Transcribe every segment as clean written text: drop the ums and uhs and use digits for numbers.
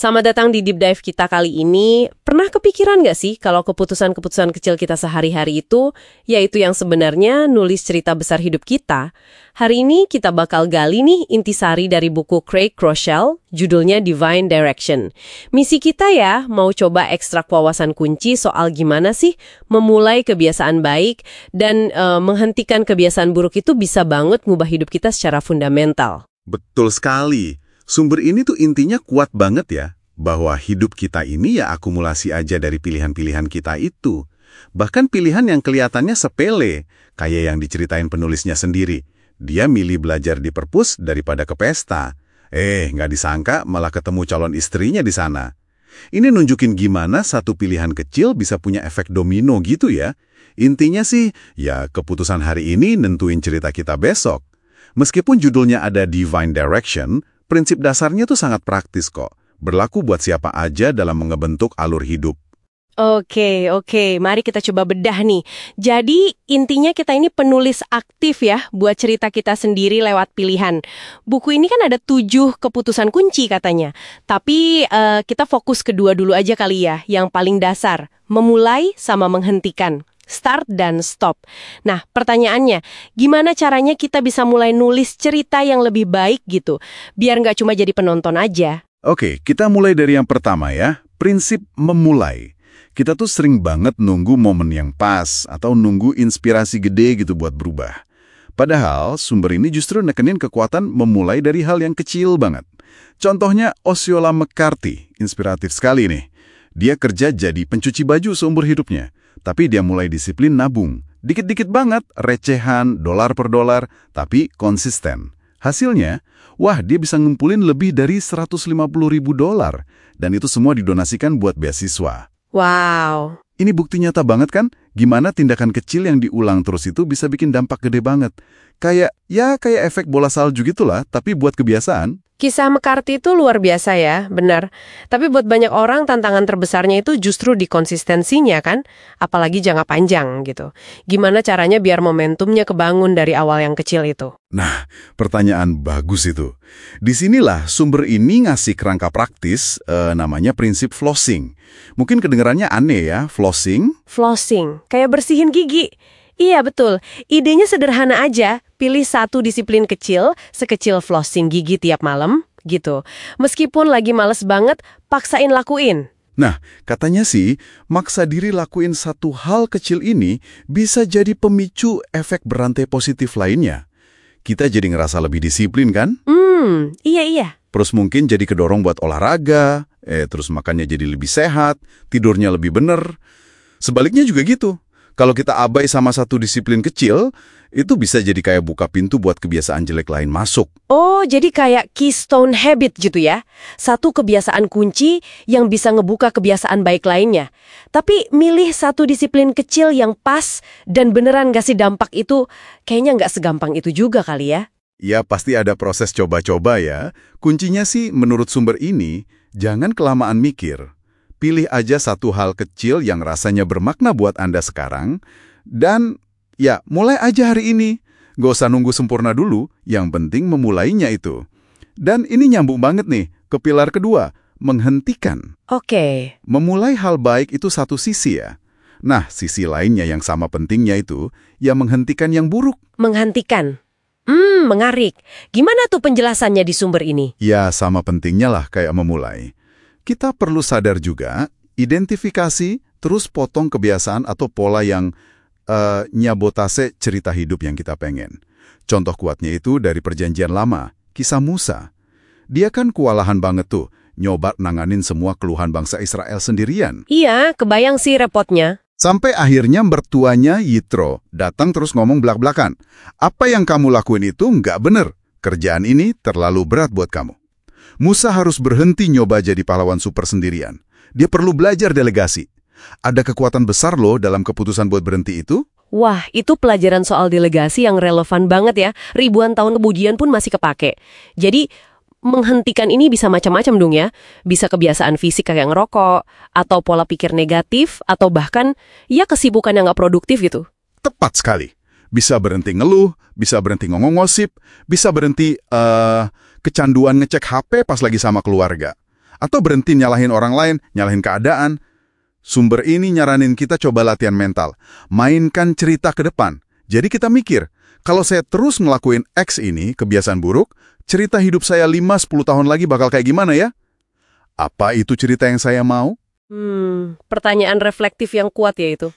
Selamat datang di Deep Dive kita kali ini. Pernah kepikiran nggak sih kalau keputusan-keputusan kecil kita sehari-hari itu, yaitu yang sebenarnya nulis cerita besar hidup kita? Hari ini kita bakal gali nih intisari dari buku Craig Groeschel, judulnya Divine Direction. Misi kita ya, mau coba ekstrak wawasan kunci soal gimana sih memulai kebiasaan baik dan menghentikan kebiasaan buruk itu bisa banget ngubah hidup kita secara fundamental. Betul sekali. Sumber ini tuh intinya kuat banget ya, bahwa hidup kita ini ya akumulasi aja dari pilihan-pilihan kita itu. Bahkan pilihan yang kelihatannya sepele, kayak yang diceritain penulisnya sendiri. Dia milih belajar di perpus daripada ke pesta. Nggak disangka malah ketemu calon istrinya di sana. Ini nunjukin gimana satu pilihan kecil bisa punya efek domino gitu ya. Intinya sih, ya keputusan hari ini nentuin cerita kita besok. Meskipun judulnya ada Divine Direction, prinsip dasarnya tuh sangat praktis kok. Berlaku buat siapa aja dalam mengebentuk alur hidup. Oke. Mari kita coba bedah nih. Jadi intinya kita ini penulis aktif ya buat cerita kita sendiri lewat pilihan. Buku ini kan ada 7 keputusan kunci katanya. Tapi kita fokus kedua dulu aja kali ya, yang paling dasar. Memulai sama menghentikan. Start dan stop. Nah, pertanyaannya, gimana caranya kita bisa mulai nulis cerita yang lebih baik gitu? Biar nggak cuma jadi penonton aja. Oke, kita mulai dari yang pertama ya, prinsip memulai. Kita tuh sering banget nunggu momen yang pas atau nunggu inspirasi gede gitu buat berubah. Padahal sumber ini justru nekenin kekuatan memulai dari hal yang kecil banget. Contohnya Osceola McCarthy, inspiratif sekali nih. Dia kerja jadi pencuci baju seumur hidupnya. Tapi dia mulai disiplin nabung. Dikit-dikit banget, recehan, dolar per dolar, tapi konsisten. Hasilnya, dia bisa ngumpulin lebih dari $150.000. Dan itu semua didonasikan buat beasiswa. Wow. Ini bukti nyata banget kan? Gimana tindakan kecil yang diulang terus itu bisa bikin dampak gede banget. Kayak efek bola salju gitulah, tapi buat kebiasaan. Kisah McCarthy itu luar biasa ya, benar. Tapi buat banyak orang tantangan terbesarnya itu justru di konsistensinya kan, apalagi jangka panjang gitu. Gimana caranya biar momentumnya kebangun dari awal yang kecil itu? Nah, pertanyaan bagus itu. Disinilah sumber ini ngasih kerangka praktis, namanya prinsip flossing. Mungkin kedengarannya aneh ya, flossing. Flossing, kayak bersihin gigi. Iya betul, idenya sederhana aja, pilih satu disiplin kecil, sekecil flossing gigi tiap malam, gitu. Meskipun lagi males banget, paksain lakuin. Nah, katanya sih, maksa diri lakuin satu hal kecil ini bisa jadi pemicu efek berantai positif lainnya. Kita jadi ngerasa lebih disiplin kan? Iya. Terus mungkin jadi kedorong buat olahraga, terus makannya jadi lebih sehat, tidurnya lebih bener. Sebaliknya juga gitu. Kalau kita abai sama satu disiplin kecil, itu bisa jadi kayak buka pintu buat kebiasaan jelek lain masuk. Oh, jadi kayak keystone habit gitu ya? Satu kebiasaan kunci yang bisa ngebuka kebiasaan baik lainnya. Tapi milih satu disiplin kecil yang pas dan beneran ngasih dampak itu, kayaknya nggak segampang itu juga kali ya? Ya, pasti ada proses coba-coba ya. Kuncinya sih menurut sumber ini, jangan kelamaan mikir. Pilih aja satu hal kecil yang rasanya bermakna buat Anda sekarang, dan ya mulai aja hari ini. Gak usah nunggu sempurna dulu, yang penting memulainya itu. Dan ini nyambung banget nih ke pilar kedua, menghentikan. Oke. Memulai hal baik itu satu sisi ya. Nah, sisi lainnya yang sama pentingnya itu, ya menghentikan yang buruk. Menghentikan. Menarik. Gimana tuh penjelasannya di sumber ini? Ya, sama pentingnya lah kayak memulai. Kita perlu sadar juga, identifikasi, terus potong kebiasaan atau pola yang nyabotase cerita hidup yang kita pengen. Contoh kuatnya itu dari Perjanjian Lama, kisah Musa. Dia kan kewalahan banget tuh, nyoba nanganin semua keluhan bangsa Israel sendirian. Iya, kebayang sih repotnya. Sampai akhirnya mertuanya Yitro datang terus ngomong belak-belakan. Apa yang kamu lakuin itu nggak bener. Kerjaan ini terlalu berat buat kamu. Musa harus berhenti nyoba jadi pahlawan super sendirian. Dia perlu belajar delegasi. Ada kekuatan besar loh dalam keputusan buat berhenti itu. Wah, itu pelajaran soal delegasi yang relevan banget ya. Ribuan tahun kemudian pun masih kepake. Jadi, menghentikan ini bisa macam-macam dong ya. Bisa kebiasaan fisik kayak ngerokok, atau pola pikir negatif, atau bahkan ya kesibukan yang nggak produktif gitu. Tepat sekali. Bisa berhenti ngeluh, bisa berhenti ngomong-ngosip, bisa berhenti kecanduan ngecek HP pas lagi sama keluarga. Atau berhenti nyalahin orang lain, nyalahin keadaan. Sumber ini nyaranin kita coba latihan mental. Mainkan cerita ke depan. Jadi kita mikir, kalau saya terus ngelakuin X ini, kebiasaan buruk, cerita hidup saya 5-10 tahun lagi bakal kayak gimana ya? Apa itu cerita yang saya mau? Pertanyaan reflektif yang kuat ya itu.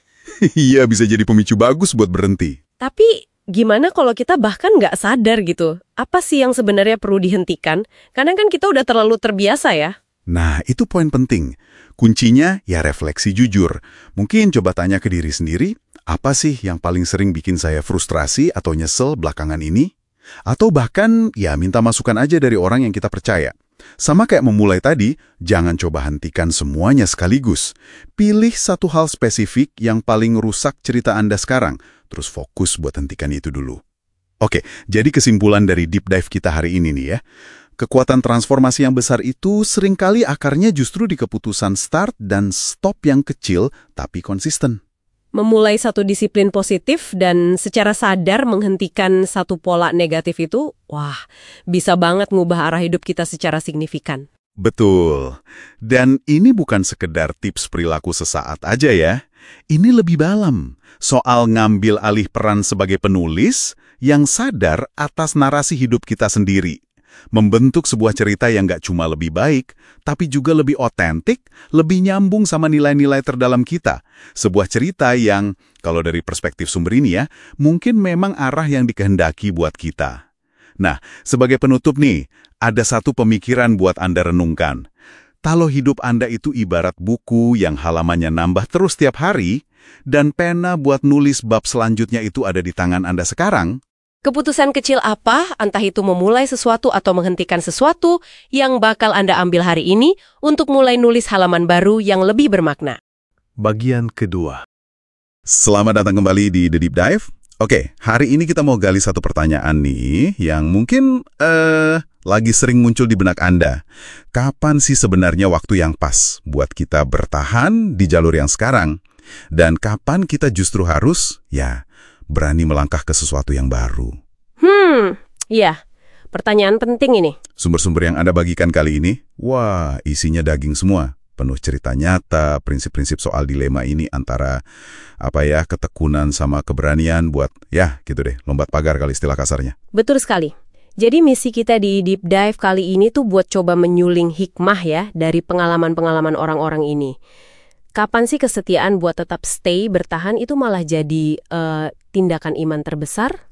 Iya, bisa jadi pemicu bagus buat berhenti. Tapi gimana kalau kita bahkan nggak sadar gitu? Apa sih yang sebenarnya perlu dihentikan? Karena kan kita udah terlalu terbiasa ya. Nah, itu poin penting. Kuncinya ya refleksi jujur. Mungkin coba tanya ke diri sendiri, apa sih yang paling sering bikin saya frustrasi atau nyesel belakangan ini? Atau bahkan ya minta masukan aja dari orang yang kita percaya. Sama kayak memulai tadi, jangan coba hentikan semuanya sekaligus. Pilih satu hal spesifik yang paling rusak cerita Anda sekarang, terus fokus buat hentikan itu dulu. Oke, jadi kesimpulan dari deep dive kita hari ini nih ya. Kekuatan transformasi yang besar itu seringkali akarnya justru di keputusan start dan stop yang kecil tapi konsisten. Memulai satu disiplin positif dan secara sadar menghentikan satu pola negatif itu, wah, bisa banget ngubah arah hidup kita secara signifikan. Betul. Dan ini bukan sekedar tips perilaku sesaat aja ya. Ini lebih dalam. Soal ngambil alih peran sebagai penulis yang sadar atas narasi hidup kita sendiri. Membentuk sebuah cerita yang nggak cuma lebih baik, tapi juga lebih otentik, lebih nyambung sama nilai-nilai terdalam kita. Sebuah cerita yang, kalau dari perspektif sumber ini ya, mungkin memang arah yang dikehendaki buat kita. Nah, sebagai penutup nih, ada satu pemikiran buat Anda renungkan. Kalau hidup Anda itu ibarat buku yang halamannya nambah terus tiap hari, dan pena buat nulis bab selanjutnya itu ada di tangan Anda sekarang, Keputusan kecil apa, entah itu memulai sesuatu atau menghentikan sesuatu, yang bakal Anda ambil hari ini untuk mulai nulis halaman baru yang lebih bermakna. Bagian kedua. selamat datang kembali di The Deep Dive. Oke, hari ini kita mau gali satu pertanyaan nih yang mungkin lagi sering muncul di benak Anda. Kapan sih sebenarnya waktu yang pas buat kita bertahan di jalur yang sekarang? Dan kapan kita justru harus, berani melangkah ke sesuatu yang baru? Iya, pertanyaan penting ini. Sumber-sumber yang Anda bagikan kali ini, wah, isinya daging semua. Penuh cerita nyata, prinsip-prinsip soal dilema ini antara ketekunan sama keberanian buat, gitu deh, lompat pagar kali istilah kasarnya. Betul sekali. Jadi misi kita di Deep Dive kali ini tuh buat coba menyuling hikmah ya dari pengalaman-pengalaman orang-orang ini. Kapan sih kesetiaan buat tetap stay, bertahan itu malah jadi tindakan iman terbesar?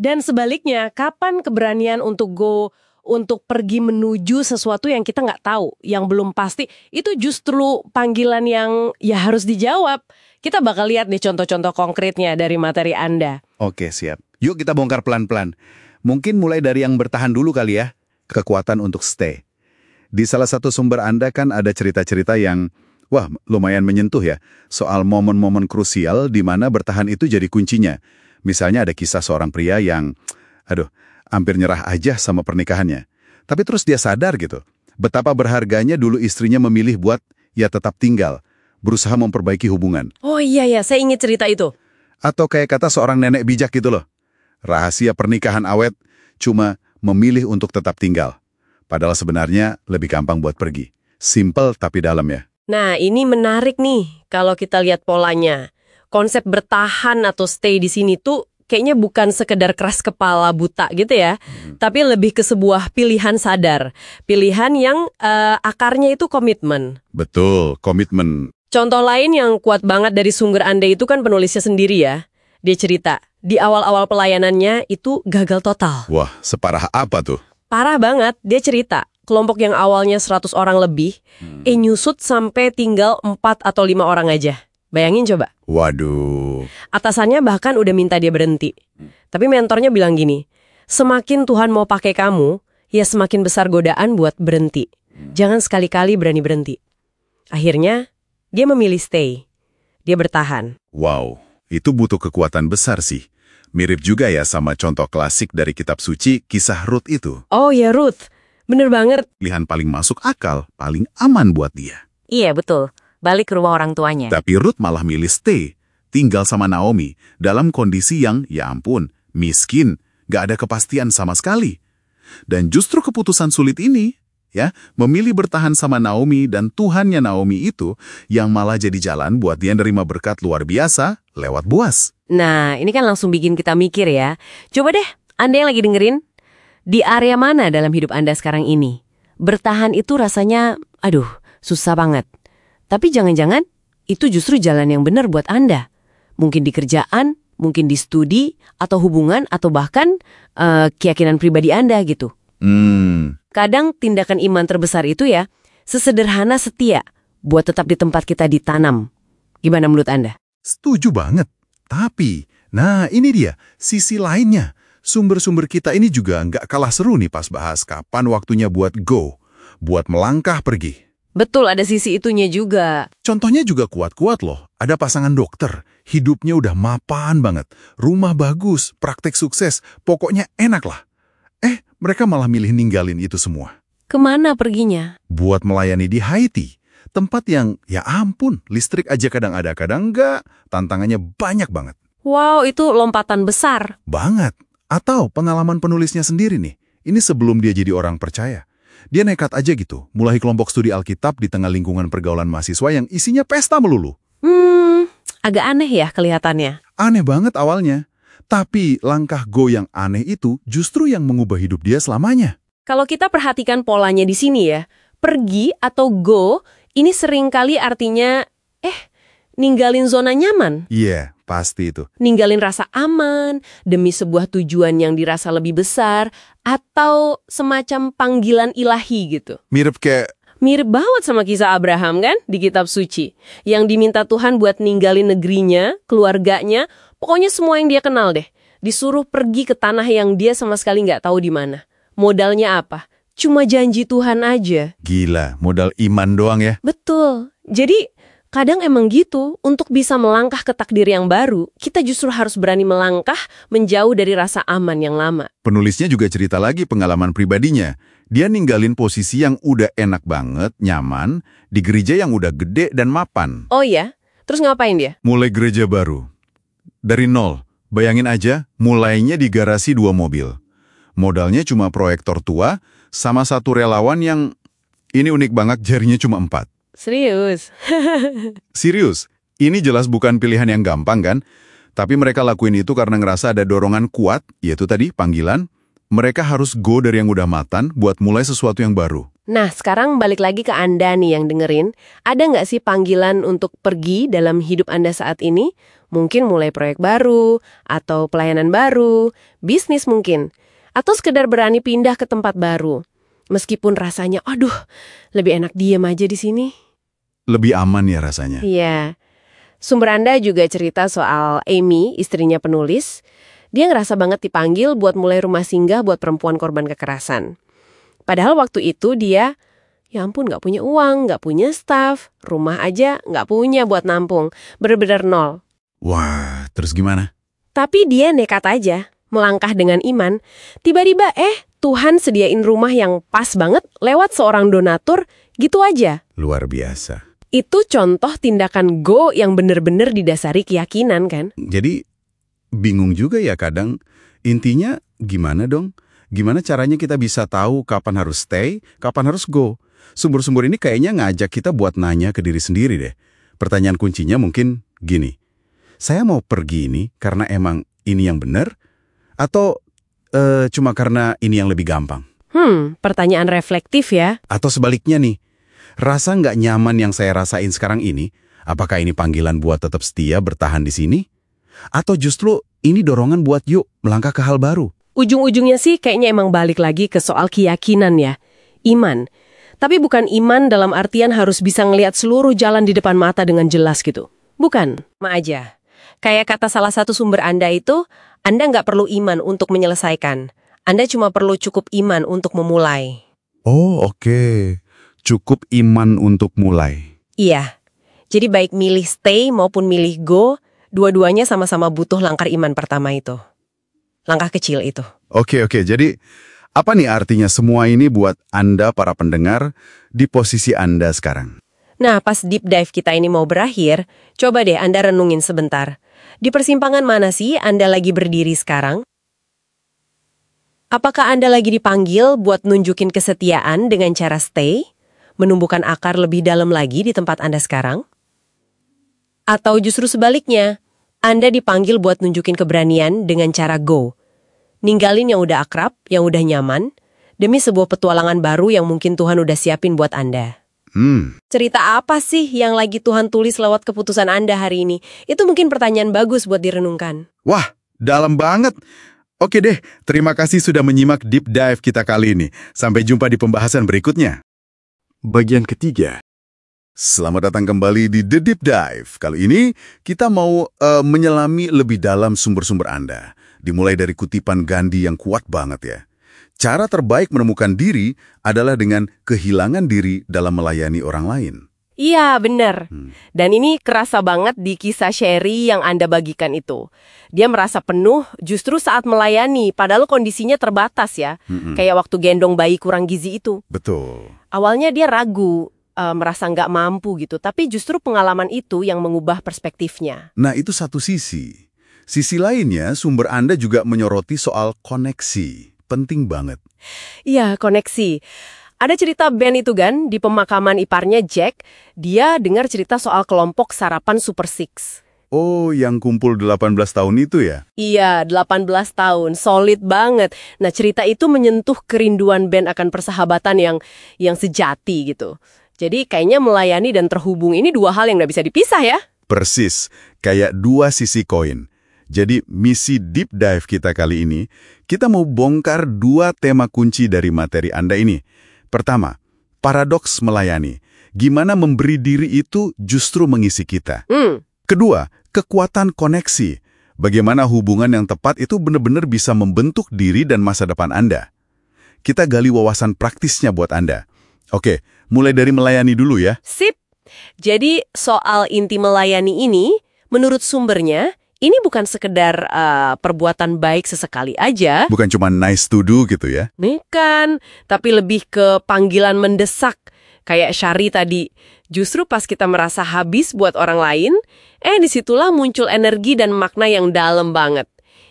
Dan sebaliknya, kapan keberanian untuk untuk pergi menuju sesuatu yang kita nggak tahu, yang belum pasti, itu justru panggilan yang ya harus dijawab. Kita bakal lihat nih contoh-contoh konkretnya dari materi Anda. Oke, siap. Yuk kita bongkar pelan-pelan. Mungkin mulai dari yang bertahan dulu kali ya. Kekuatan untuk stay. Di salah satu sumber Anda kan ada cerita-cerita yang, lumayan menyentuh ya. Soal momen-momen krusial di mana bertahan itu jadi kuncinya. Misalnya ada kisah seorang pria yang, hampir nyerah aja sama pernikahannya. Tapi terus dia sadar gitu, betapa berharganya dulu istrinya memilih buat ya tetap tinggal, berusaha memperbaiki hubungan. Oh iya ya, saya ingat cerita itu. Atau kayak kata seorang nenek bijak gitu loh, rahasia pernikahan awet cuma memilih untuk tetap tinggal. Padahal sebenarnya lebih gampang buat pergi. Simple tapi dalam ya. Nah, ini menarik nih kalau kita lihat polanya. Konsep bertahan atau stay di sini tuh kayaknya bukan sekedar keras kepala buta gitu ya, tapi lebih ke sebuah pilihan sadar. Pilihan yang akarnya itu komitmen. Betul, komitmen. Contoh lain yang kuat banget dari sumber Anda itu kan penulisnya sendiri ya. Dia cerita, di awal-awal pelayanannya itu gagal total. Wah, separah apa tuh? Parah banget, dia cerita. Kelompok yang awalnya 100 orang lebih, nyusut sampai tinggal 4 atau 5 orang aja. Bayangin coba. Waduh. Atasannya bahkan udah minta dia berhenti. Tapi mentornya bilang gini, semakin Tuhan mau pakai kamu, ya semakin besar godaan buat berhenti. Jangan sekali-kali berani berhenti. Akhirnya, dia memilih stay. Dia bertahan. Wow, itu butuh kekuatan besar sih. Mirip juga ya sama contoh klasik dari kitab suci, kisah Ruth itu. Oh ya Ruth, bener banget. Pilihan paling masuk akal, paling aman buat dia. Iya, betul. Balik ke rumah orang tuanya. Tapi Ruth malah milih stay, tinggal sama Naomi, dalam kondisi yang, ya ampun, miskin, gak ada kepastian sama sekali. Dan justru keputusan sulit ini, ya, memilih bertahan sama Naomi dan Tuhannya Naomi itu, yang malah jadi jalan buat dia nerima berkat luar biasa lewat Boaz. Nah, ini kan langsung bikin kita mikir ya. Coba deh, Anda yang lagi dengerin, di area mana dalam hidup Anda sekarang ini? Bertahan itu rasanya, aduh, susah banget. Tapi jangan-jangan itu justru jalan yang benar buat Anda. Mungkin di kerjaan, mungkin di studi, atau hubungan, atau bahkan keyakinan pribadi Anda gitu. Kadang tindakan iman terbesar itu ya, sesederhana setia buat tetap di tempat kita ditanam. Gimana menurut Anda? Setuju banget. Tapi, nah ini dia, sisi lainnya. Sumber-sumber kita ini juga nggak kalah seru nih pas bahas kapan waktunya buat go, buat melangkah pergi. Betul, ada sisi itunya juga. Contohnya juga kuat-kuat loh. Ada pasangan dokter, hidupnya udah mapan banget. Rumah bagus, praktek sukses, pokoknya enak lah. Mereka malah milih ninggalin itu semua. Kemana perginya? Buat melayani di Haiti. Tempat yang, ya ampun, listrik aja kadang ada, kadang enggak. Tantangannya banyak banget. Wow, itu lompatan besar. Banget. Atau pengalaman penulisnya sendiri nih. Ini sebelum dia jadi orang percaya. Dia nekat aja gitu, mulai kelompok studi Alkitab di tengah lingkungan pergaulan mahasiswa yang isinya pesta melulu. Agak aneh ya kelihatannya. Aneh banget awalnya. Tapi langkah go yang aneh itu justru yang mengubah hidup dia selamanya. Kalau kita perhatikan polanya di sini ya, pergi atau go, ini seringkali artinya, ninggalin zona nyaman. Iya, pasti itu. Ninggalin rasa aman, demi sebuah tujuan yang dirasa lebih besar, atau semacam panggilan ilahi gitu. Mirip kayak, Mirip banget sama kisah Abraham kan di kitab suci. Yang diminta Tuhan buat ninggalin negerinya, keluarganya, pokoknya semua yang dia kenal deh. Disuruh pergi ke tanah yang dia sama sekali nggak tahu di mana. Modalnya apa? Cuma janji Tuhan aja. gila, modal iman doang ya. Betul. Jadi kadang emang gitu, untuk bisa melangkah ke takdir yang baru, kita justru harus berani melangkah menjauh dari rasa aman yang lama. Penulisnya juga cerita lagi pengalaman pribadinya. Dia ninggalin posisi yang udah enak banget, nyaman, di gereja yang udah gede dan mapan. Oh iya? Terus ngapain dia? Mulai gereja baru. Dari nol. Bayangin aja, mulainya di garasi 2 mobil. Modalnya cuma proyektor tua, sama satu relawan yang, ini unik banget, jarinya cuma 4. Serius? Serius, ini jelas bukan pilihan yang gampang kan? Tapi mereka lakuin itu karena ngerasa ada dorongan kuat, yaitu tadi panggilan. Mereka harus go dari yang udah matan buat mulai sesuatu yang baru. Nah, sekarang balik lagi ke Anda nih yang dengerin. Ada nggak sih panggilan untuk pergi dalam hidup Anda saat ini? Mungkin mulai proyek baru, atau pelayanan baru, bisnis mungkin. Atau sekedar berani pindah ke tempat baru. Meskipun rasanya, aduh, lebih enak diem aja di sini. Lebih aman ya rasanya. Iya. Sumber Anda juga cerita soal Amy, istrinya penulis. Dia ngerasa banget dipanggil buat mulai rumah singgah buat perempuan korban kekerasan. Padahal waktu itu dia, ya ampun, nggak punya uang, nggak punya staf, rumah aja nggak punya buat nampung. Bener-bener nol. Wah, terus gimana? Tapi dia nekat aja. melangkah dengan iman, tiba-tiba Tuhan sediain rumah yang pas banget lewat seorang donatur, gitu aja. Luar biasa. Itu contoh tindakan go yang benar-benar didasari keyakinan kan? Jadi, bingung juga ya kadang. Intinya, gimana dong? Gimana caranya kita bisa tahu kapan harus stay, kapan harus go? Sumber-sumber ini kayaknya ngajak kita buat nanya ke diri sendiri deh. Pertanyaan kuncinya mungkin gini. Saya mau pergi ini karena emang ini yang benar? Atau cuma karena ini yang lebih gampang? Pertanyaan reflektif ya. Atau sebaliknya nih, rasa nggak nyaman yang saya rasain sekarang ini, apakah ini panggilan buat tetap setia bertahan di sini? Atau justru ini dorongan buat yuk melangkah ke hal baru? Ujung-ujungnya sih kayaknya emang balik lagi ke soal keyakinan ya. Iman. Tapi bukan iman dalam artian harus bisa ngelihat seluruh jalan di depan mata dengan jelas gitu. Bukan. Ma aja. Kayak kata salah satu sumber Anda itu, Anda nggak perlu iman untuk menyelesaikan. Anda cuma perlu cukup iman untuk memulai. Oh, oke. Cukup iman untuk mulai. Iya. Jadi baik milih stay maupun milih go, dua-duanya sama-sama butuh langkah iman pertama itu. Langkah kecil itu. Oke. Jadi, apa nih artinya semua ini buat Anda para pendengar di posisi Anda sekarang? Nah, pas deep dive kita ini mau berakhir, coba deh Anda renungin sebentar. Di persimpangan mana sih Anda lagi berdiri sekarang? Apakah Anda lagi dipanggil buat nunjukin kesetiaan dengan cara stay? Menumbuhkan akar lebih dalam lagi di tempat Anda sekarang? Atau justru sebaliknya, Anda dipanggil buat nunjukin keberanian dengan cara go? Ninggalin yang udah akrab, yang udah nyaman, demi sebuah petualangan baru yang mungkin Tuhan udah siapin buat Anda. Cerita apa sih yang lagi Tuhan tulis lewat keputusan Anda hari ini? Itu mungkin pertanyaan bagus buat direnungkan. Wah, dalam banget. Oke deh, terima kasih sudah menyimak deep dive kita kali ini. Sampai jumpa di pembahasan berikutnya. Bagian ketiga. Selamat datang kembali di The Deep Dive. Kali ini kita mau menyelami lebih dalam sumber-sumber Anda. Dimulai dari kutipan Gandhi yang kuat banget ya. Cara terbaik menemukan diri adalah dengan kehilangan diri dalam melayani orang lain. Iya, benar. Dan ini kerasa banget di kisah Sherry yang Anda bagikan itu. Dia merasa penuh justru saat melayani, padahal kondisinya terbatas ya. Kayak waktu gendong bayi kurang gizi itu. Betul. Awalnya dia ragu, merasa nggak mampu gitu. Tapi justru pengalaman itu yang mengubah perspektifnya. Nah, itu satu sisi. Sisi lainnya, sumber Anda juga menyoroti soal koneksi. Penting banget. Iya, koneksi. Ada cerita Ben itu kan, di pemakaman iparnya Jack, dia dengar cerita soal kelompok sarapan Super Six. Oh, yang kumpul 18 tahun itu ya? Iya, 18 tahun, solid banget. Nah, cerita itu menyentuh kerinduan Ben akan persahabatan yang sejati gitu. Jadi kayaknya melayani dan terhubung ini dua hal yang nggak bisa dipisah ya? Persis, kayak dua sisi koin. Jadi misi deep dive kita kali ini, kita mau bongkar dua tema kunci dari materi Anda ini. Pertama, paradoks melayani. Gimana memberi diri itu justru mengisi kita. Kedua, kekuatan koneksi. Bagaimana hubungan yang tepat itu benar-benar bisa membentuk diri dan masa depan Anda. Kita gali wawasan praktisnya buat Anda. Oke, mulai dari melayani dulu ya. Sip. Jadi soal inti melayani ini, menurut sumbernya, ini bukan sekedar perbuatan baik sesekali aja. Bukan cuma nice to do gitu ya. Bukan, tapi lebih ke panggilan mendesak. Kayak Syari tadi, justru pas kita merasa habis buat orang lain, disitulah muncul energi dan makna yang dalam banget.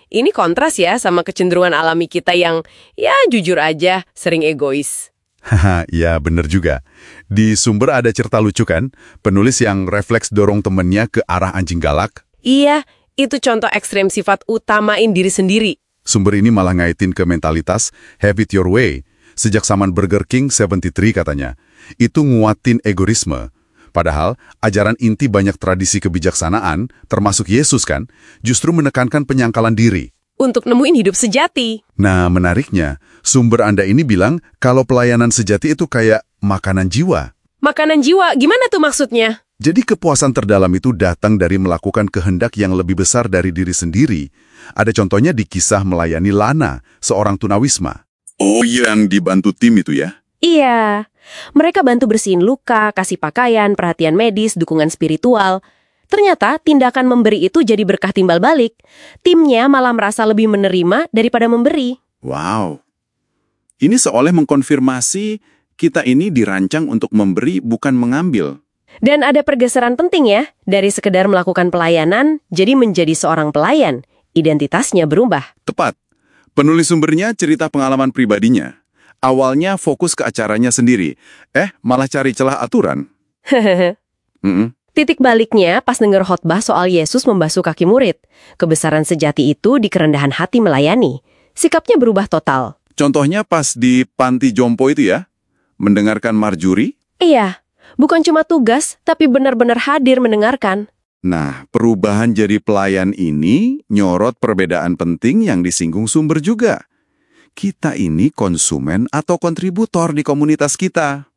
Ini kontras ya sama kecenderungan alami kita yang, ya jujur aja, sering egois. Haha, ya bener juga. Di sumber ada cerita lucu kan, penulis yang refleks dorong temennya ke arah anjing galak. Iya, itu contoh ekstrem sifat utamain diri sendiri. Sumber ini malah ngaitin ke mentalitas have it your way. Sejak zaman Burger King 73 katanya. Itu nguatin egoisme. Padahal, ajaran inti banyak tradisi kebijaksanaan, termasuk Yesus kan, justru menekankan penyangkalan diri. Untuk nemuin hidup sejati. Nah, menariknya, sumber Anda ini bilang kalau pelayanan sejati itu kayak makanan jiwa. Makanan jiwa, gimana tuh maksudnya? Jadi kepuasan terdalam itu datang dari melakukan kehendak yang lebih besar dari diri sendiri. Ada contohnya di kisah melayani Lana, seorang tunawisma. Oh, yang dibantu tim itu ya? Iya, mereka bantu bersihin luka, kasih pakaian, perhatian medis, dukungan spiritual. Ternyata tindakan memberi itu jadi berkah timbal balik. Timnya malah merasa lebih menerima daripada memberi. Wow. Ini seolah mengkonfirmasi kita ini dirancang untuk memberi bukan mengambil. Dan ada pergeseran penting ya, dari sekedar melakukan pelayanan, jadi menjadi seorang pelayan. Identitasnya berubah. Tepat. Penulis sumbernya cerita pengalaman pribadinya. Awalnya fokus ke acaranya sendiri. Malah cari celah aturan. Titik baliknya pas denger khotbah soal Yesus membasuh kaki murid. Kebesaran sejati itu di kerendahan hati melayani. Sikapnya berubah total. Contohnya pas di panti jompo itu ya, mendengarkan Marjorie. Iya, bukan cuma tugas, tapi benar-benar hadir mendengarkan. Nah, perubahan jadi pelayan ini nyorot perbedaan penting yang disinggung sumber juga. Kita ini konsumen atau kontributor di komunitas kita.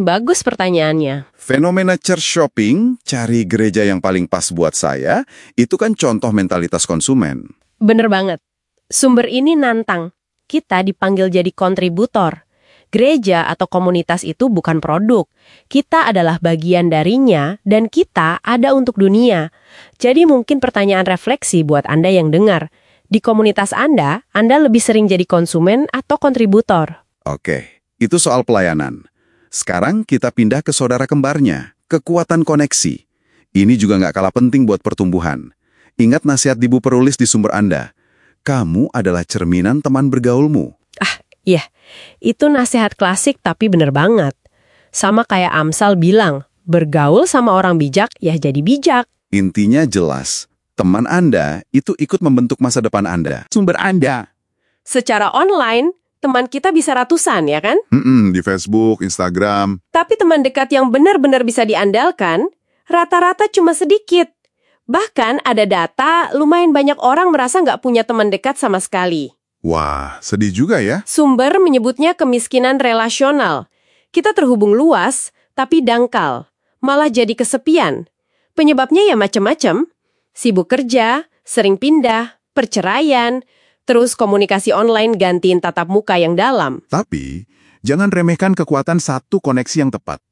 Bagus pertanyaannya. Fenomena church shopping, cari gereja yang paling pas buat saya, itu kan contoh mentalitas konsumen. Bener banget. Sumber ini nantang. Kita dipanggil jadi kontributor. Gereja atau komunitas itu bukan produk. Kita adalah bagian darinya dan kita ada untuk dunia. Jadi mungkin pertanyaan refleksi buat Anda yang dengar. Di komunitas Anda lebih sering jadi konsumen atau kontributor. Oke, itu soal pelayanan. Sekarang kita pindah ke saudara kembarnya, kekuatan koneksi. Ini juga nggak kalah penting buat pertumbuhan. Ingat nasihat di Bu Perulis di sumber Anda. Kamu adalah cerminan teman bergaulmu. Iya, itu nasihat klasik tapi bener banget. Sama kayak Amsal bilang, bergaul sama orang bijak ya jadi bijak. Intinya jelas, teman Anda itu ikut membentuk masa depan Anda. Sumber Anda. Secara online, teman kita bisa ratusan ya kan? Di Facebook, Instagram. Tapi teman dekat yang benar-benar bisa diandalkan, rata-rata cuma sedikit. Bahkan ada data, lumayan banyak orang merasa nggak punya teman dekat sama sekali. Wah, sedih juga ya. Sumber menyebutnya kemiskinan relasional. Kita terhubung luas, tapi dangkal. Malah jadi kesepian. Penyebabnya ya macam-macam. Sibuk kerja, sering pindah, perceraian, terus komunikasi online gantiin tatap muka yang dalam. Tapi, jangan remehkan kekuatan satu koneksi yang tepat.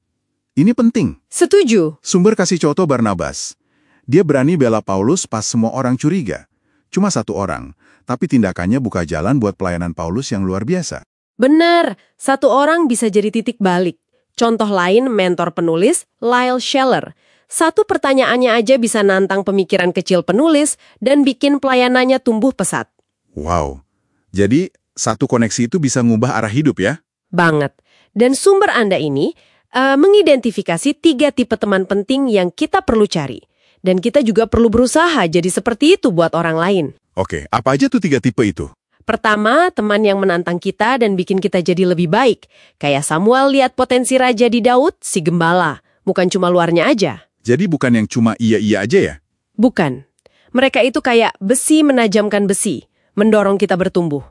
Ini penting. Setuju. Sumber kasih contoh Barnabas. Dia berani bela Paulus pas semua orang curiga. Cuma satu orang, tapi tindakannya buka jalan buat pelayanan Paulus yang luar biasa. Benar, satu orang bisa jadi titik balik. Contoh lain mentor penulis, Lyle Scheller. Satu pertanyaannya aja bisa nantang pemikiran kecil penulis dan bikin pelayanannya tumbuh pesat. Wow, jadi satu koneksi itu bisa ngubah arah hidup ya? Banget. Dan sumber Anda ini mengidentifikasi 3 tipe teman penting yang kita perlu cari. Dan kita juga perlu berusaha jadi seperti itu buat orang lain. Oke, apa aja tuh 3 tipe itu? Pertama, teman yang menantang kita dan bikin kita jadi lebih baik. Kayak Samuel lihat potensi raja di Daud, si gembala. Bukan cuma luarnya aja. Jadi bukan yang cuma iya-iya aja ya? Bukan. Mereka itu kayak besi menajamkan besi, mendorong kita bertumbuh.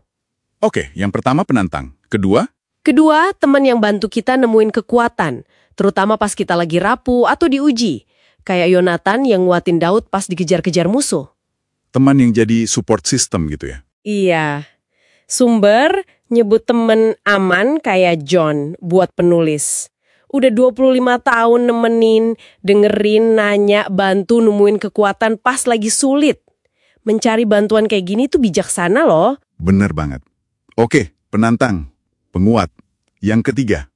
Oke, yang pertama penantang. Kedua? Kedua, teman yang bantu kita nemuin kekuatan, terutama pas kita lagi rapuh atau diuji. Kayak Yonatan yang nguatin Daud pas dikejar-kejar musuh. Teman yang jadi support system gitu ya? Iya. Sumber nyebut temen aman kayak John buat penulis. Udah 25 tahun nemenin, dengerin, nanya, bantu nemuin kekuatan pas lagi sulit. Mencari bantuan kayak gini tuh bijaksana loh. Bener banget. Oke, penantang, penguat. Yang ketiga?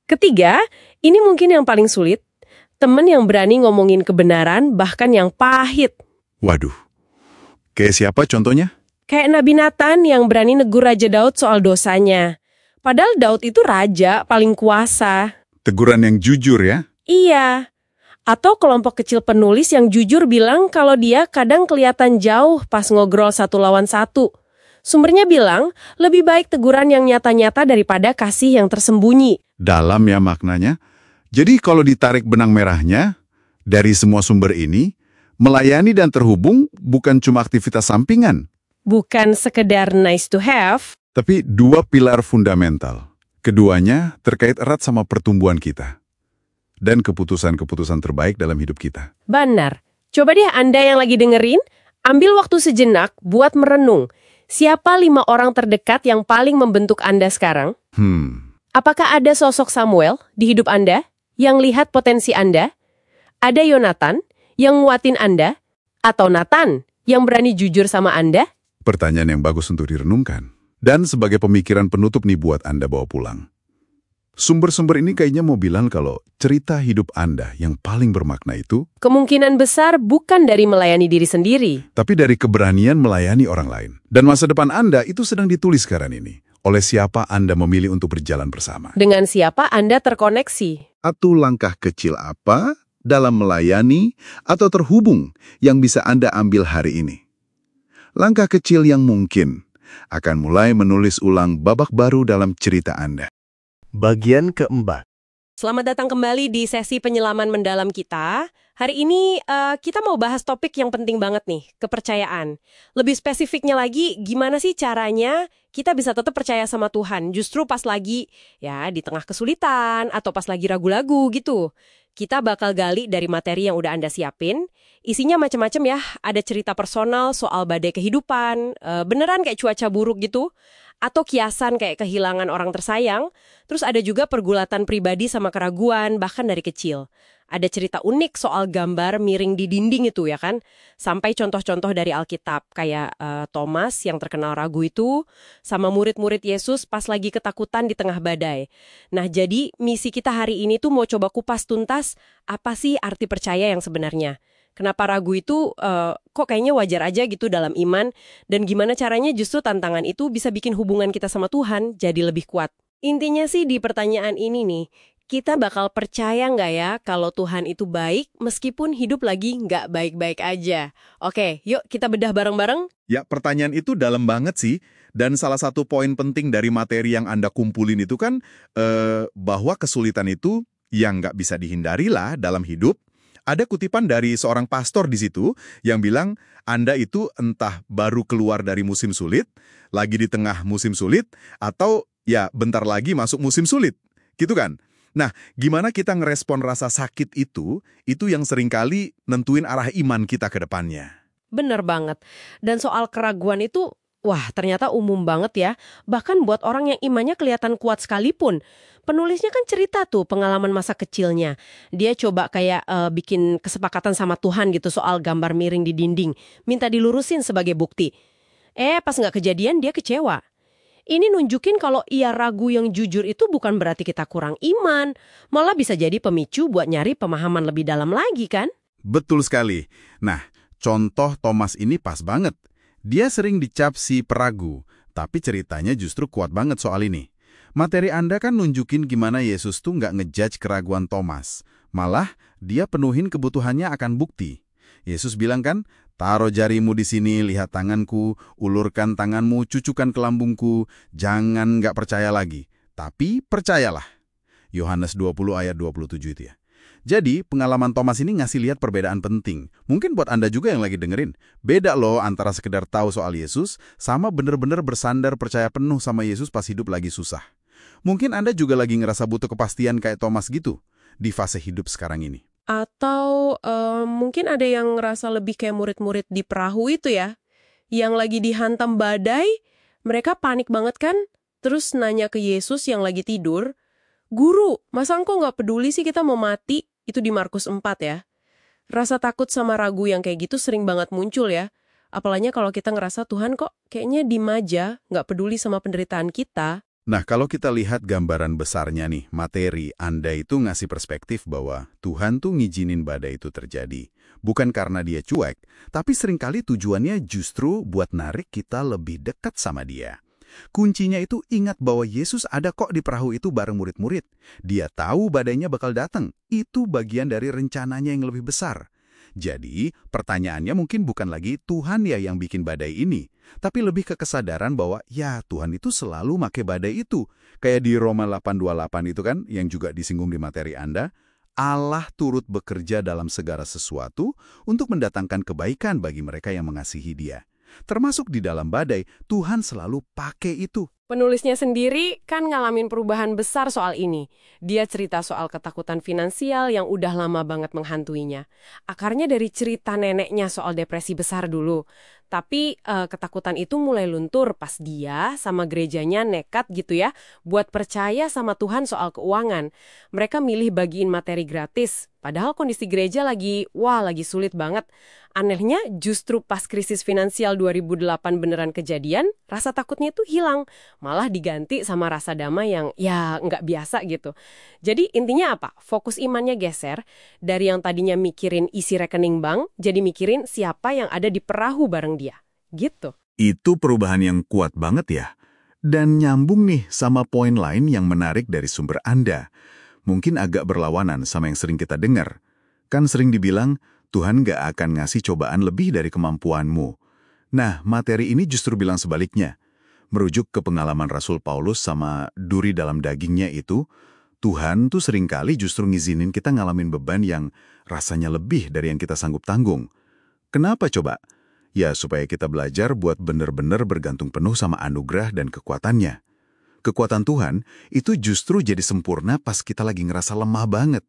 Ketiga, ini mungkin yang paling sulit. Temen yang berani ngomongin kebenaran, bahkan yang pahit. Waduh, kayak siapa contohnya? Kayak Nabi Nathan yang berani negur Raja Daud soal dosanya. Padahal Daud itu raja, paling kuasa. Teguran yang jujur ya? Iya. Atau kelompok kecil penulis yang jujur bilang kalau dia kadang kelihatan jauh pas ngobrol 1 lawan 1. Sumbernya bilang, lebih baik teguran yang nyata-nyata daripada kasih yang tersembunyi. Dalam ya maknanya. Jadi kalau ditarik benang merahnya, dari semua sumber ini, melayani dan terhubung bukan cuma aktivitas sampingan. Bukan sekedar nice to have. Tapi 2 pilar fundamental. Keduanya terkait erat sama pertumbuhan kita. Dan keputusan-keputusan terbaik dalam hidup kita. Benar. Coba deh Anda yang lagi dengerin, ambil waktu sejenak buat merenung. Siapa 5 orang terdekat yang paling membentuk Anda sekarang? Apakah ada sosok Samuel di hidup Anda yang lihat potensi Anda? Ada Yonatan Yang nguatin Anda? Atau Nathan yang berani jujur sama Anda? Pertanyaan yang bagus untuk direnungkan. Dan sebagai pemikiran penutup nih buat Anda bawa pulang. Sumber-sumber ini kayaknya mau bilang kalau cerita hidup Anda yang paling bermakna itu, Kemungkinan besar bukan dari melayani diri sendiri. tapi dari keberanian melayani orang lain. Dan masa depan Anda itu sedang ditulis sekarang ini. Oleh siapa Anda memilih untuk berjalan bersama. Dengan siapa Anda terkoneksi? Atau langkah kecil apa dalam melayani atau terhubung yang bisa Anda ambil hari ini? Langkah kecil yang mungkin akan mulai menulis ulang babak baru dalam cerita Anda. Bagian keempat. Selamat datang kembali di sesi penyelaman mendalam kita. Hari ini kita mau bahas topik yang penting banget nih, kepercayaan. Lebih spesifiknya lagi, gimana sih caranya kita bisa tetap percaya sama Tuhan, justru pas lagi ya di tengah kesulitan atau pas lagi ragu-ragu gitu. Kita bakal gali dari materi yang udah Anda siapin. Isinya macam-macam ya, ada cerita personal soal badai kehidupan, beneran kayak cuaca buruk gitu, atau kiasan kayak kehilangan orang tersayang. Terus ada juga pergulatan pribadi sama keraguan, bahkan dari kecil. Ada cerita unik soal gambar miring di dinding itu ya kan. Sampai contoh-contoh dari Alkitab, kayak Thomas yang terkenal ragu itu, sama murid-murid Yesus pas lagi ketakutan di tengah badai. Nah jadi misi kita hari ini tuh mau coba kupas tuntas, apa sih arti percaya yang sebenarnya. Kenapa ragu itu kok kayaknya wajar aja gitu dalam iman, dan gimana caranya justru tantangan itu bisa bikin hubungan kita sama Tuhan jadi lebih kuat. Intinya sih di pertanyaan ini nih, kita bakal percaya nggak ya kalau Tuhan itu baik meskipun hidup lagi nggak baik-baik aja. Oke, yuk kita bedah bareng-bareng. Ya, pertanyaan itu dalam banget sih. Dan salah satu poin penting dari materi yang Anda kumpulin itu kan bahwa kesulitan itu yang nggak bisa dihindari lah dalam hidup. Ada kutipan dari seorang pastor di situ yang bilang, Anda itu entah baru keluar dari musim sulit, lagi di tengah musim sulit, atau ya bentar lagi masuk musim sulit. Gitu kan? Nah, gimana kita ngerespon rasa sakit itu yang seringkali nentuin arah iman kita ke depannya. Bener banget. Dan soal keraguan itu, wah ternyata umum banget ya. Bahkan buat orang yang imannya kelihatan kuat sekalipun. Penulisnya kan cerita tuh pengalaman masa kecilnya. Dia coba kayak bikin kesepakatan sama Tuhan gitu soal gambar miring di dinding. Minta dilurusin sebagai bukti. Pas nggak kejadian dia kecewa. Ini nunjukin kalau ia ragu yang jujur itu bukan berarti kita kurang iman. Malah bisa jadi pemicu buat nyari pemahaman lebih dalam lagi kan? Betul sekali. Nah, contoh Thomas ini pas banget. Dia sering dicap si peragu, tapi ceritanya justru kuat banget soal ini. Materi Anda kan nunjukin gimana Yesus tuh nggak ngejudge keraguan Thomas. Malah, dia penuhin kebutuhannya akan bukti. Yesus bilang kan, taruh jarimu di sini, lihat tanganku, ulurkan tanganmu, cucukkan ke lambungku, jangan nggak percaya lagi. Tapi percayalah. Yohanes 20 ayat 27 itu ya. Jadi, pengalaman Thomas ini ngasih lihat perbedaan penting. Mungkin buat Anda juga yang lagi dengerin. Beda loh antara sekedar tahu soal Yesus, sama bener-bener bersandar percaya penuh sama Yesus pas hidup lagi susah. Mungkin Anda juga lagi ngerasa butuh kepastian kayak Thomas gitu, di fase hidup sekarang ini. Atau mungkin ada yang ngerasa lebih kayak murid-murid di perahu itu ya. Yang lagi dihantam badai, mereka panik banget kan? Terus nanya ke Yesus yang lagi tidur, "Guru, masa engkau nggak peduli sih kita mau mati?" Itu di Markus 4 ya. Rasa takut sama ragu yang kayak gitu sering banget muncul ya. Apalagi kalau kita ngerasa Tuhan kok kayaknya diem aja, nggak peduli sama penderitaan kita. Nah, kalau kita lihat gambaran besarnya nih, materi Anda itu ngasih perspektif bahwa Tuhan tuh ngizinin badai itu terjadi. Bukan karena dia cuek, tapi seringkali tujuannya justru buat narik kita lebih dekat sama dia. Kuncinya itu ingat bahwa Yesus ada kok di perahu itu bareng murid-murid. Dia tahu badainya bakal datang. Itu bagian dari rencananya yang lebih besar. Jadi, pertanyaannya mungkin bukan lagi Tuhan ya yang bikin badai ini, tapi lebih ke kesadaran bahwa ya Tuhan itu selalu make badai itu. Kayak di Roma 8:28 itu kan, yang juga disinggung di materi Anda, Allah turut bekerja dalam segala sesuatu untuk mendatangkan kebaikan bagi mereka yang mengasihi Dia. Termasuk di dalam badai, Tuhan selalu pakai itu. Penulisnya sendiri kan ngalamin perubahan besar soal ini. Dia cerita soal ketakutan finansial yang udah lama banget menghantuinya. Akarnya dari cerita neneknya soal depresi besar dulu. Tapi ketakutan itu mulai luntur pas dia sama gerejanya nekat gitu ya, buat percaya sama Tuhan soal keuangan. Mereka milih bagiin materi gratis. Padahal kondisi gereja lagi sulit banget. Anehnya justru pas krisis finansial 2008 beneran kejadian, rasa takutnya itu hilang. Malah diganti sama rasa damai yang ya nggak biasa gitu. Jadi intinya apa? Fokus imannya geser dari yang tadinya mikirin isi rekening bank, jadi mikirin siapa yang ada di perahu bareng dia. Gitu. Itu perubahan yang kuat banget ya. Dan nyambung nih sama poin lain yang menarik dari sumber Anda. Mungkin agak berlawanan sama yang sering kita dengar. Kan sering dibilang, Tuhan nggak akan ngasih cobaan lebih dari kemampuanmu. Nah, materi ini justru bilang sebaliknya. Merujuk ke pengalaman Rasul Paulus sama duri dalam dagingnya itu, Tuhan tuh seringkali justru ngizinin kita ngalamin beban yang rasanya lebih dari yang kita sanggup tanggung. Kenapa coba? Ya, supaya kita belajar buat benar-benar bergantung penuh sama anugerah dan kekuatannya. Kekuatan Tuhan itu justru jadi sempurna pas kita lagi ngerasa lemah banget.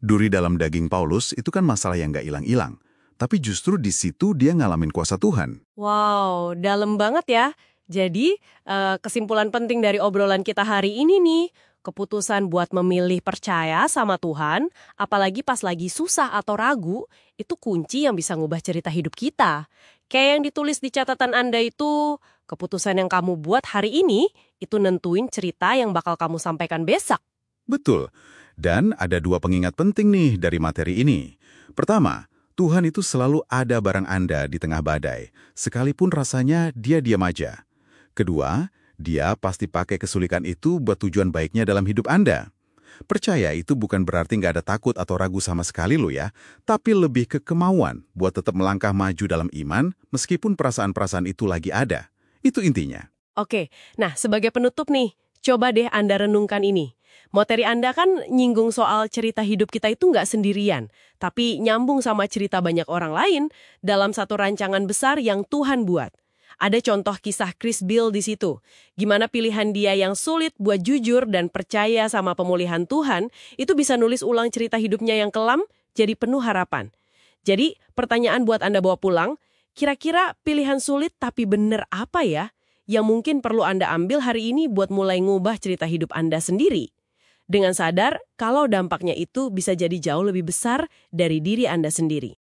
Duri dalam daging Paulus itu kan masalah yang nggak hilang-hilang. Tapi justru di situ dia ngalamin kuasa Tuhan. Wow, dalam banget ya. Jadi, kesimpulan penting dari obrolan kita hari ini nih, keputusan buat memilih percaya sama Tuhan, apalagi pas lagi susah atau ragu, itu kunci yang bisa ngubah cerita hidup kita. Kayak yang ditulis di catatan Anda itu, keputusan yang kamu buat hari ini, itu nentuin cerita yang bakal kamu sampaikan besok. Betul. Dan ada dua pengingat penting nih dari materi ini. Pertama, Tuhan itu selalu ada bareng Anda di tengah badai, sekalipun rasanya dia diam aja. Kedua, dia pasti pakai kesulitan itu buat tujuan baiknya dalam hidup Anda. Percaya itu bukan berarti nggak ada takut atau ragu sama sekali loh ya, tapi lebih ke kemauan buat tetap melangkah maju dalam iman meskipun perasaan-perasaan itu lagi ada. Itu intinya. Oke, nah sebagai penutup nih, coba deh Anda renungkan ini. Materi Anda kan nyinggung soal cerita hidup kita itu nggak sendirian, tapi nyambung sama cerita banyak orang lain dalam satu rancangan besar yang Tuhan buat. Ada contoh kisah Chris Bill di situ. Gimana pilihan dia yang sulit buat jujur dan percaya sama pemulihan Tuhan, itu bisa nulis ulang cerita hidupnya yang kelam jadi penuh harapan. Jadi, pertanyaan buat Anda bawa pulang, kira-kira pilihan sulit tapi bener apa ya yang mungkin perlu Anda ambil hari ini buat mulai ngubah cerita hidup Anda sendiri? Dengan sadar kalau dampaknya itu bisa jadi jauh lebih besar dari diri Anda sendiri.